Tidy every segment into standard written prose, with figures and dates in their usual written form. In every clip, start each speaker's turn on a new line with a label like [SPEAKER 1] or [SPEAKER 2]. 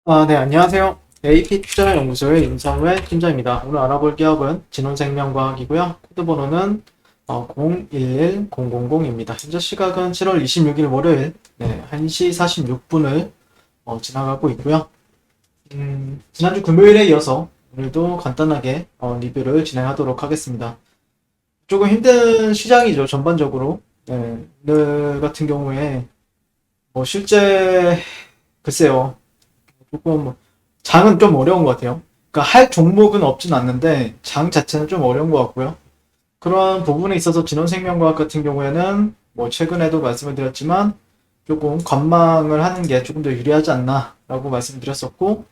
[SPEAKER 1] 네, 안녕하세요. AP투자연구소의 윤성회 팀장입니다. 오늘 알아볼 기업은 진원생명과학이고요. 코드 번호는 011000입니다. 현재 시각은 7월 26일 월요일 1시 46분을 지나가고 있고요. 지난주 금요일에 이어서 오늘도 간단하게 리뷰를 진행하도록 하겠습니다. 조금 힘든 시장이죠, 전반적으로. 오늘 같은 경우에 실제 글쎄요. 조금 장은 좀 어려운 것 같아요. 그러니까 할 종목은 없진 않는데 장 자체는 좀 어려운 것 같고요. 그런 부분에 있어서 진원생명과학 같은 경우에는 뭐 최근에도 말씀을 드렸지만 조금 관망을 하는 게 조금 더 유리하지 않나라고 말씀드렸었고,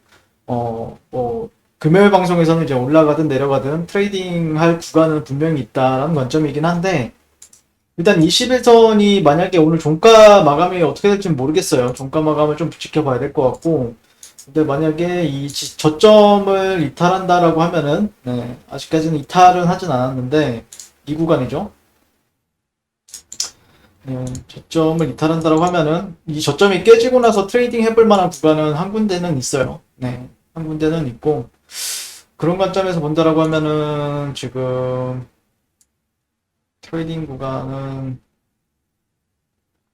[SPEAKER 1] 뭐 금요일 방송에서는 이제 올라가든 내려가든 트레이딩 할 구간은 분명히 있다라는 관점이긴 한데, 일단 21선이 만약에 오늘 종가 마감이 어떻게 될지 모르겠어요. 종가 마감을 좀 지켜봐야 될 것 같고, 근데 만약에 이 저점을 이탈한다라고 하면은, 아직까지는 이탈은 하진 않았는데, 이 구간이죠. 저점을 이탈한다라고 하면은, 이 저점이 깨지고 나서 트레이딩 해볼 만한 구간은 한 군데는 있어요. 한 군데는 있고, 그런 관점에서 본다라고 하면은, 지금, 트레이딩 구간은,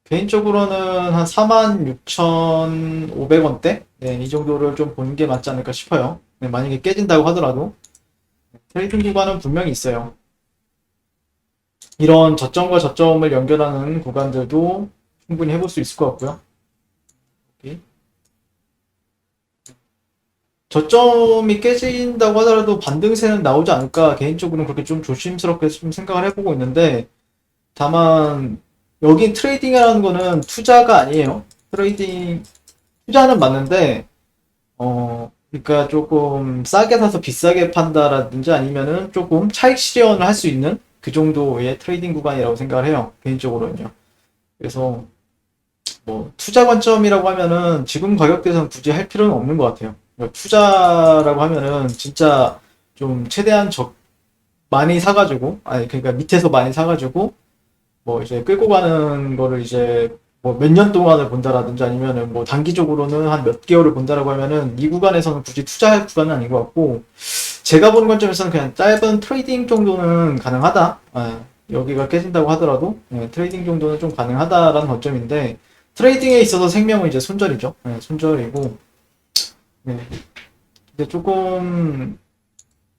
[SPEAKER 1] 개인적으로는 한 46,500원대? 이 정도를 좀 보는 게 맞지 않을까 싶어요. 만약에 깨진다고 하더라도. 트레이딩 구간은 분명히 있어요. 이런 저점과 저점을 연결하는 구간들도 충분히 해볼 수 있을 것 같고요. 오케이. 저점이 깨진다고 하더라도 반등세는 나오지 않을까 개인적으로는 그렇게 좀 조심스럽게 좀 생각을 해보고 있는데, 다만 여기 트레이딩이라는 거는 투자가 아니에요. 투자는 맞는데 그러니까 조금 싸게 사서 비싸게 판다라든지 아니면은 조금 차익 실현을 할 수 있는 그 정도의 트레이딩 구간이라고 생각을 해요. 개인적으로는요. 그래서 뭐 투자 관점이라고 하면은 지금 가격대에서는 굳이 할 필요는 없는 것 같아요. 그러니까 투자라고 하면은 진짜 좀 최대한 많이 사가지고, 아니 그러니까 밑에서 많이 사가지고 뭐 이제 끌고 가는 거를 이제 뭐 몇 년 동안을 본다라든지 아니면은 뭐 단기적으로는 한 몇 개월을 본다라고 하면은 이 구간에서는 굳이 투자할 구간은 아닌 것 같고, 제가 보는 관점에서는 그냥 짧은 트레이딩 정도는 가능하다. 여기가 깨진다고 하더라도 트레이딩 정도는 좀 가능하다라는 관점인데, 트레이딩에 있어서 생명은 이제 손절이죠. 손절이고. 네. 근데 조금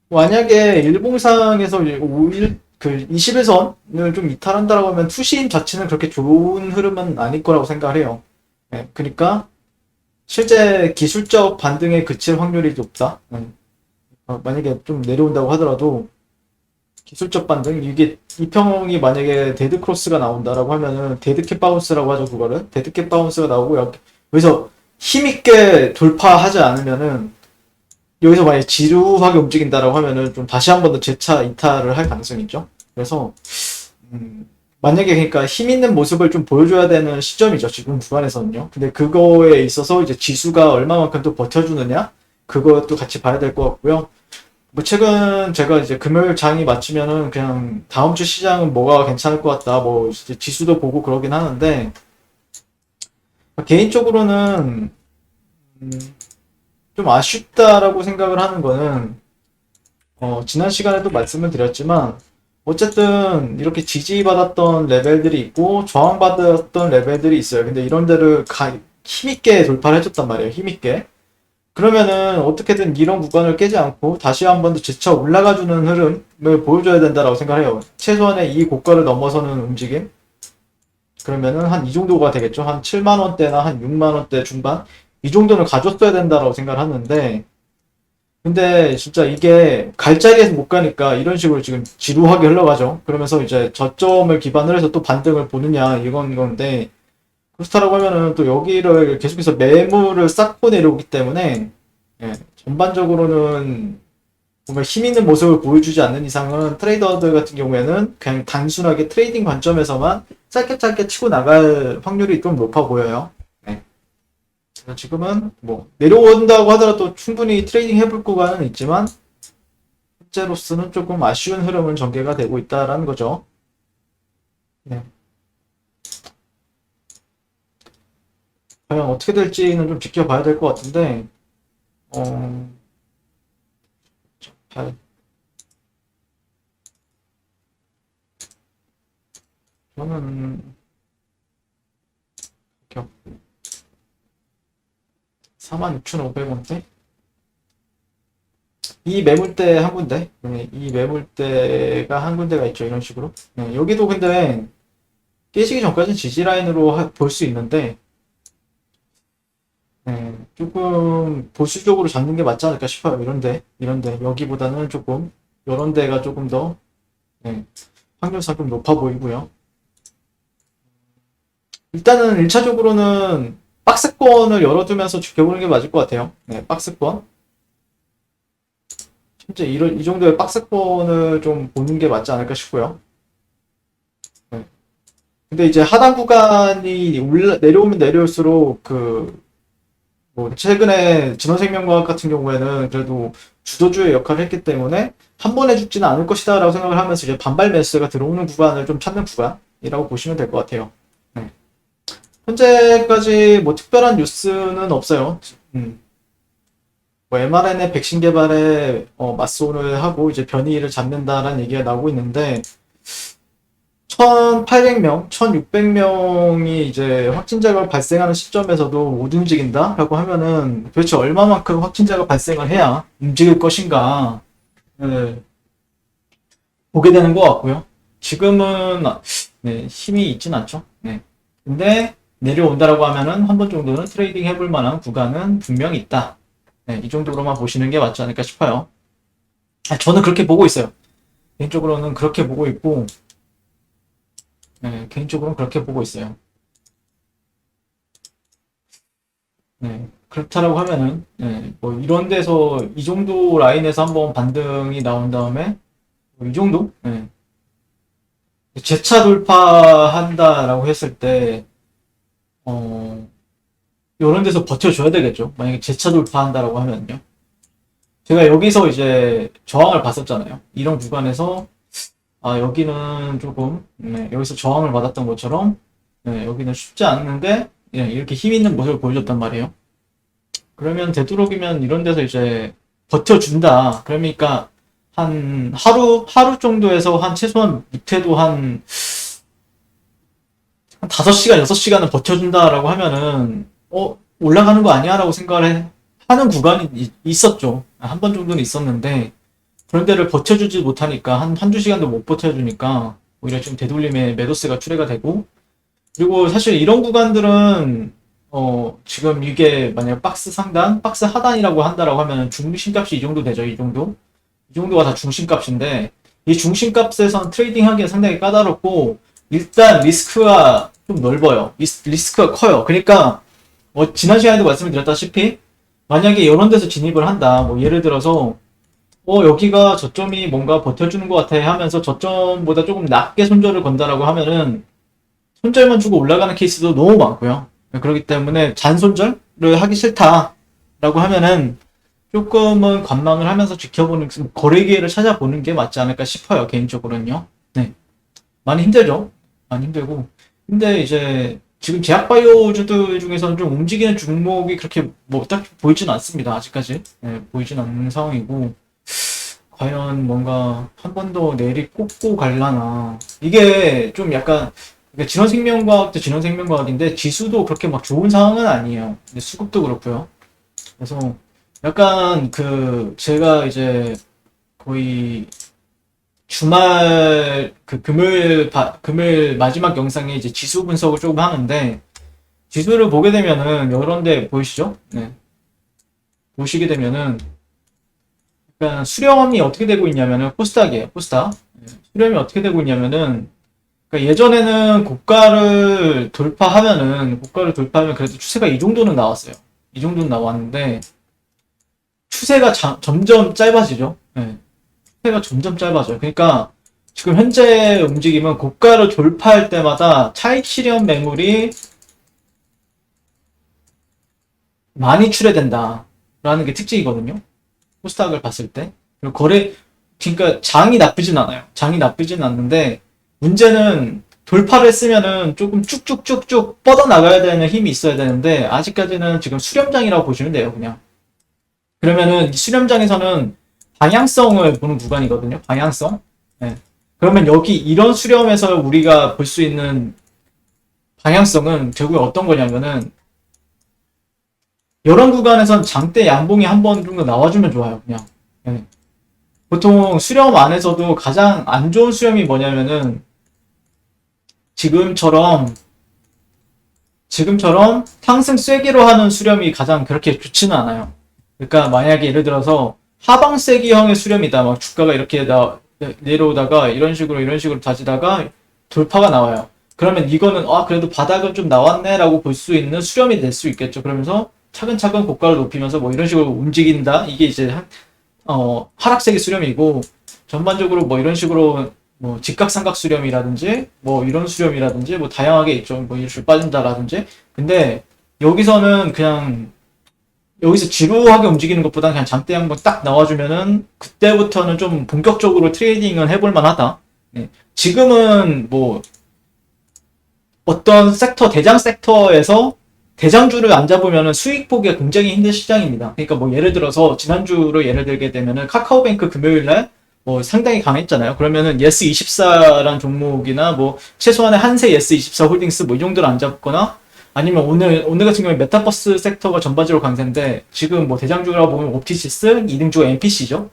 [SPEAKER 1] 만약에 일봉상에서 5일 그 21선을 좀 이탈한다라고 하면 투신 자체는 그렇게 좋은 흐름은 아닐 거라고 생각을 해요. 그러니까 실제 기술적 반등에 그칠 확률이 높다. 만약에 좀 내려온다고 하더라도 기술적 반등, 이게 이평이 만약에 데드 크로스가 나온다라고 하면은 데드캣 바운스라고 하죠, 그거를. 데드캣 바운스가 나오고 여기서 힘있게 돌파하지 않으면은, 여기서 만약에 지루하게 움직인다라고 하면은 좀 다시 한 번 더 재차 이탈을 할 가능성이 있죠. 그래서 만약에 그러니까 힘 있는 모습을 좀 보여줘야 되는 시점이죠, 지금 구간에서는요. 근데 그거에 있어서 이제 지수가 얼마만큼 또 버텨주느냐, 그것도 같이 봐야 될 것 같고요. 뭐 최근 제가 이제 금요일 장이 마치면은 그냥 다음 주 시장은 뭐가 괜찮을 것 같다, 뭐 이제 지수도 보고 그러긴 하는데, 개인적으로는 좀 아쉽다라고 생각을 하는 거는, 지난 시간에도 말씀을 드렸지만, 어쨌든 이렇게 지지받았던 레벨들이 있고 저항받았던 레벨들이 있어요. 근데 이런 데를 힘있게 돌파를 해줬단 말이에요. 힘있게. 그러면은 어떻게든 이런 구간을 깨지 않고 다시 한 번 더 재차 올라가주는 흐름을 보여줘야 된다라고 생각해요. 최소한의 이 고가를 넘어서는 움직임. 그러면은 한 이 정도가 되겠죠. 한 7만 원대나 한 6만 원대 중반 이 정도는 가줬어야 된다라고 생각을 하는데, 근데 진짜 이게 갈 자리에서 못 가니까 이런 식으로 지금 지루하게 흘러가죠. 그러면서 이제 저점을 기반으로 해서 또 반등을 보느냐 이건 건데, 그렇다라고 하면은 또 여기를 계속해서 매물을 쌓고 내려오기 때문에, 전반적으로는 뭔가 힘 있는 모습을 보여주지 않는 이상은 트레이더들 같은 경우에는 그냥 단순하게 트레이딩 관점에서만 짧게 짧게 치고 나갈 확률이 좀 높아 보여요. 네. 그래서 지금은 뭐 내려온다고 하더라도 충분히 트레이딩 해볼 구간은 있지만, 현재로서는 조금 아쉬운 흐름은 전개가 되고 있다라는 거죠. 네. 과연 어떻게 될지는 좀 지켜봐야 될 것 같은데, 어, 8. 저는 가격 46,500원대? 이 매물대 한 군데, 네, 이 매물대가 한 군데가 있죠. 이런 식으로. 네, 여기도 근데 깨지기 전까지는 지지 라인으로 볼 수 있는데, 네, 조금 보수적으로 잡는 게 맞지 않을까 싶어요. 이런데 여기보다는 조금 이런 데가 조금 더 네, 확률상 좀 높아 보이고요. 일단은 1차적으로는 박스권을 열어두면서 지켜보는 게 맞을 것 같아요. 네, 박스권. 현재 이 정도의 박스권을 좀 보는 게 맞지 않을까 싶고요. 네. 근데 이제 하단 구간이 내려오면 내려올수록 뭐 최근에 진원생명과학 같은 경우에는 그래도 주도주의 역할을 했기 때문에 한 번에 죽지는 않을 것이다라고 생각을 하면서 이제 반발 매수가 들어오는 구간을 좀 찾는 구간이라고 보시면 될 것 같아요. 네. 현재까지 뭐 특별한 뉴스는 없어요. 뭐 mRNA 백신 개발에 맞서를 하고 이제 변이를 잡는다라는 얘기가 나오고 있는데 1,800명, 1,600명이 이제 확진자가 발생하는 시점에서도 못 움직인다라고 하면은 도대체 얼마만큼 확진자가 발생을 해야 움직일 것인가 네, 보게 되는 것 같고요. 지금은 네, 힘이 있진 않죠. 네. 근데 내려온다라고 하면은 한 번 정도는 트레이딩 해볼 만한 구간은 분명히 있다. 네, 이 정도로만 보시는 게 맞지 않을까 싶어요. 저는 그렇게 보고 있어요. 개인적으로는 그렇게 보고 있고, 네, 개인적으로는 그렇게 보고 있어요. 네, 그렇다라고 하면은, 네, 뭐 이런 데서 이 정도 라인에서 한번 반등이 나온 다음에, 뭐이 정도? 네, 재차 돌파한다라고 했을 때, 어, 이런 데서 버텨줘야 되겠죠. 만약에 재차 돌파한다라고 하면요. 제가 여기서 이제 저항을 봤었잖아요. 이런 구간에서 여기는 조금 네, 여기서 저항을 받았던 것처럼 네, 여기는 쉽지 않은데 네, 이렇게 힘 있는 모습을 보여줬단 말이에요. 그러면 되도록이면 이런 데서 이제 버텨준다. 그러니까 한 하루 정도에서 한 최소한 못해도 한 5시간, 6시간은 버텨준다라고 하면은 올라가는 거 아니야? 라고 하는 구간이 있었죠. 한 번 정도는 있었는데 그런 데를 버텨주지 못하니까 한두 시간도 못 버텨주니까 오히려 지금 되돌림에 매도세가 출회가 되고 그리고 사실 이런 구간들은 지금 이게 만약 박스 상단, 박스 하단이라고 한다라고 하면 중심값이 이 정도 되죠. 이 정도가 다 중심값인데 이 중심값에선 트레이딩 하기가 상당히 까다롭고 일단 리스크가 좀 넓어요. 리스크가 커요. 그러니까 지난 시간에도 말씀을 드렸다시피 만약에 이런 데서 진입을 한다. 뭐 예를 들어서 여기가 저점이 뭔가 버텨주는 것 같아 하면서 저점보다 조금 낮게 손절을 건다라고 하면은 손절만 주고 올라가는 케이스도 너무 많고요. 그렇기 때문에 잔손절을 하기 싫다라고 하면은 조금은 관망을 하면서 지켜보는 거래 기회를 찾아보는 게 맞지 않을까 싶어요. 개인적으로는요. 네. 많이 힘들죠. 많이 힘들고. 근데 이제 지금 제약바이오주들 중에서는 좀 움직이는 종목이 그렇게 뭐 딱 보이지는 않습니다. 아직까지. 네, 보이진 않는 상황이고. 과연 뭔가 한 번 더 내리 꽂고 갈라나. 이게 좀 약간 그러니까 진원생명과학도 진원생명과학인데 지수도 그렇게 막 좋은 상황은 아니에요. 근데 수급도 그렇고요. 그래서 약간 제가 이제 거의 주말 금요일 마지막 영상에 이제 지수 분석을 조금 하는데 지수를 보게 되면은 이런데 보이시죠? 네. 보시게 되면은 약간 수렴이 어떻게 되고 있냐면은 코스닥이에요. 코스닥. 네. 수렴이 어떻게 되고 있냐면은 그러니까 예전에는 고가를 돌파하면 그래도 추세가 이 정도는 나왔어요. 이 정도는 나왔는데 추세가 점점 짧아지죠. 네. 추세가 점점 짧아져요. 그러니까 지금 현재 움직임은 고가를 돌파할 때마다 차익 실현 매물이 많이 출회된다라는 게 특징이거든요. 코스닥을 봤을 때. 그리고 그러니까 장이 나쁘진 않아요. 장이 나쁘진 않는데 문제는 돌파를 했으면은 조금 쭉쭉쭉쭉 뻗어나가야 되는 힘이 있어야 되는데 아직까지는 지금 수렴장이라고 보시면 돼요. 그냥 그러면은 수렴장에서는 방향성을 보는 구간이거든요. 방향성. 네. 그러면 여기 이런 수렴에서 우리가 볼 수 있는 방향성은 결국에 어떤 거냐면은 이런 구간에선 장대 양봉이 한 번 정도 나와주면 좋아요. 그냥. 네. 보통 수렴 안에서도 가장 안 좋은 수렴이 뭐냐면은 지금처럼 상승 쐐기로 하는 수렴이 가장 그렇게 좋지는 않아요. 그러니까 만약에 예를 들어서 하방 쐐기형의 수렴이다. 막 주가가 이렇게 내려오다가 이런 식으로 다지다가 돌파가 나와요. 그러면 이거는 그래도 바닥은 좀 나왔네라고 볼 수 있는 수렴이 될 수 있겠죠. 그러면서 차근차근 고가를 높이면서 뭐 이런 식으로 움직인다. 이게 이제 하락세기 수렴이고 전반적으로 뭐 이런 식으로 뭐 직각삼각 수렴이라든지 뭐 이런 수렴이라든지 뭐 다양하게 있죠. 뭐 줄 빠진다라든지. 근데 여기서는 그냥 여기서 지루하게 움직이는 것보다 그냥 장대 한번 딱 나와주면은 그때부터는 좀 본격적으로 트레이딩은 해볼 만하다. 네. 지금은 뭐 어떤 대장 섹터에서 대장주를 안 잡으면 수익 보기가 굉장히 힘든 시장입니다. 그러니까 뭐 예를 들어서 지난주로 예를 들게 되면은 카카오뱅크 금요일날 뭐 상당히 강했잖아요. 그러면은 예스24라는 종목이나 뭐 최소한의 한세 예스24 홀딩스 뭐 이 정도를 안 잡거나 아니면 오늘 같은 경우에 메타버스 섹터가 전반적으로 강세인데 지금 뭐 대장주라고 보면 옵티시스, 2등주가 NPC죠.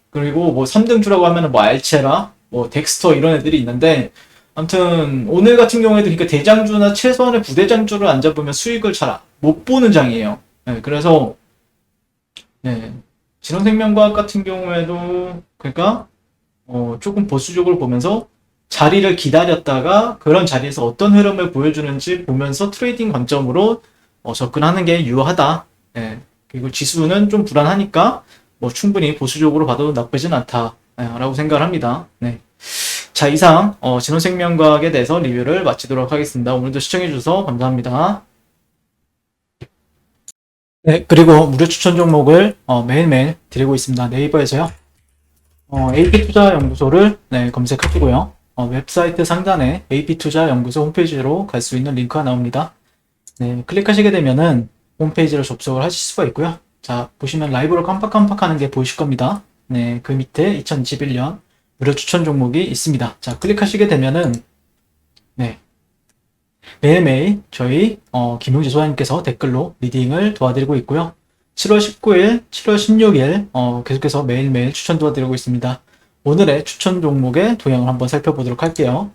[SPEAKER 1] 그리고 뭐 3등주라고 하면은 뭐 알체라, 뭐 덱스터 이런 애들이 있는데 아무튼 오늘 같은 경우에도 그러니까 대장주나 최소한의 부대장주를 안 잡으면 수익을 잘 못 보는 장이에요. 네, 그래서 네, 진원생명과학 같은 경우에도 그러니까 조금 보수적으로 보면서 자리를 기다렸다가 그런 자리에서 어떤 흐름을 보여주는지 보면서 트레이딩 관점으로 접근하는 게 유효하다. 네, 그리고 지수는 좀 불안하니까 뭐 충분히 보수적으로 봐도 나쁘진 않다. 네, 라고 생각을 합니다. 네. 자, 이상 진원생명과학에 대해서 리뷰를 마치도록 하겠습니다. 오늘도 시청해주셔서 감사합니다. 네, 그리고 무료 추천 종목을 매일매일 드리고 있습니다. 네이버에서요. AP투자연구소를 네, 검색하시고요. 웹사이트 상단에 AP투자연구소 홈페이지로 갈 수 있는 링크가 나옵니다. 네, 클릭하시게 되면은 홈페이지로 접속을 하실 수가 있고요. 자, 보시면 라이브로 깜빡깜빡하는 게 보이실 겁니다. 네, 그 밑에 2021년 무료 추천 종목이 있습니다. 자, 클릭하시게 되면은 네, 매일매일 저희 김용재 소장님께서 댓글로 리딩을 도와드리고 있고요. 7월 19일, 7월 16일 계속해서 매일매일 추천 도와드리고 있습니다. 오늘의 추천 종목의 도형을 한번 살펴보도록 할게요.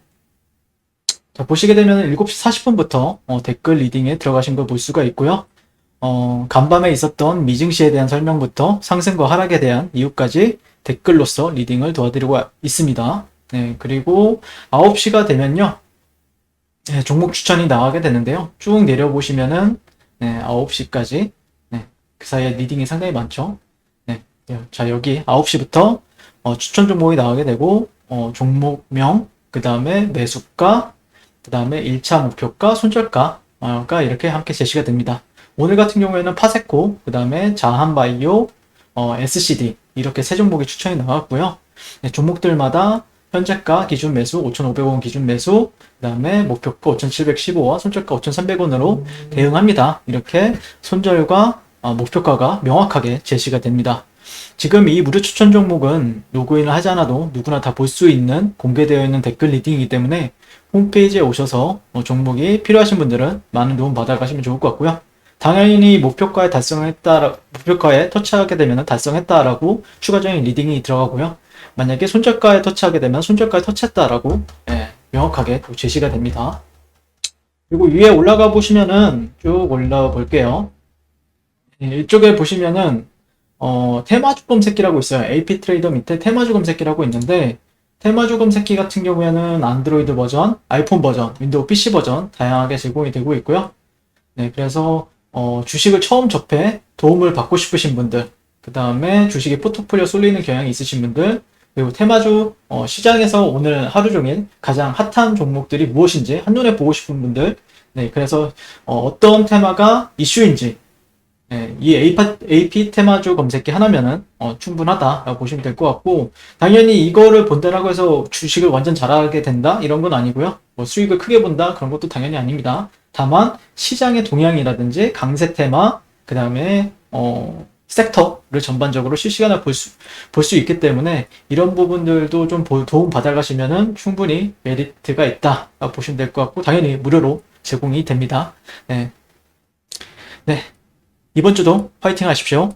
[SPEAKER 1] 자, 보시게 되면 7시 40분부터 댓글 리딩에 들어가신 걸 볼 수가 있고요. 간밤에 있었던 미증시에 대한 설명부터 상승과 하락에 대한 이유까지 댓글로서 리딩을 도와드리고 있습니다. 네, 그리고 9시가 되면요. 네, 종목 추천이 나가게 되는데요. 쭉 내려보시면은 네, 9시까지 네, 그 사이에 리딩이 상당히 많죠. 네, 자 여기 9시부터 추천 종목이 나가게 되고 종목명, 그 다음에 매수가, 그 다음에 1차 목표가, 손절가가 이렇게 함께 제시가 됩니다. 오늘 같은 경우에는 파세코, 그 다음에 자한바이오, SCD 이렇게 세 종목이 추천이 나왔고요. 네, 종목들마다 현재가 기준 매수 5,500원 기준 매수, 그 다음에 목표가 5,715원, 손절가 5,300원으로 대응합니다. 이렇게 손절과 목표가가 명확하게 제시가 됩니다. 지금 이 무료 추천 종목은 로그인을 하지 않아도 누구나 다 볼 수 있는 공개되어 있는 댓글 리딩이기 때문에 홈페이지에 오셔서 종목이 필요하신 분들은 많은 도움 받아가시면 좋을 것 같고요. 당연히 목표가에 터치하게 되면 달성했다라고 추가적인 리딩이 들어가고요. 만약에 손절가에 터치하게 되면 손절가에 터치했다라고 명확하게 제시가 됩니다. 그리고 위에 올라가 보시면은 쭉 올라가 볼게요. 이쪽에 보시면은 테마주 검색기라고 있어요. AP 트레이더 밑에 테마주 검색기라고 있는데 테마주 검색기 같은 경우에는 안드로이드 버전, 아이폰 버전, 윈도우 PC 버전 다양하게 제공이 되고 있고요. 네, 그래서 주식을 처음 접해 도움을 받고 싶으신 분들, 그 다음에 주식에 포트폴리오 쏠리는 경향이 있으신 분들, 그리고 테마주 시장에서 오늘 하루 종일 가장 핫한 종목들이 무엇인지 한눈에 보고 싶은 분들, 네, 그래서 어떤 테마가 이슈인지 네, 이 AP 테마주 검색기 하나면은 충분하다라고 보시면 될 것 같고, 당연히 이거를 본다라고 해서 주식을 완전 잘하게 된다 이런 건 아니고요. 뭐 수익을 크게 본다 그런 것도 당연히 아닙니다. 다만 시장의 동향이라든지 강세 테마, 그 다음에 섹터를 전반적으로 실시간으로 볼 수 있기 때문에 이런 부분들도 좀 도움 받아가시면은 충분히 메리트가 있다 보시면 될 것 같고, 당연히 무료로 제공이 됩니다. 네. 네. 이번 주도 파이팅 하십시오.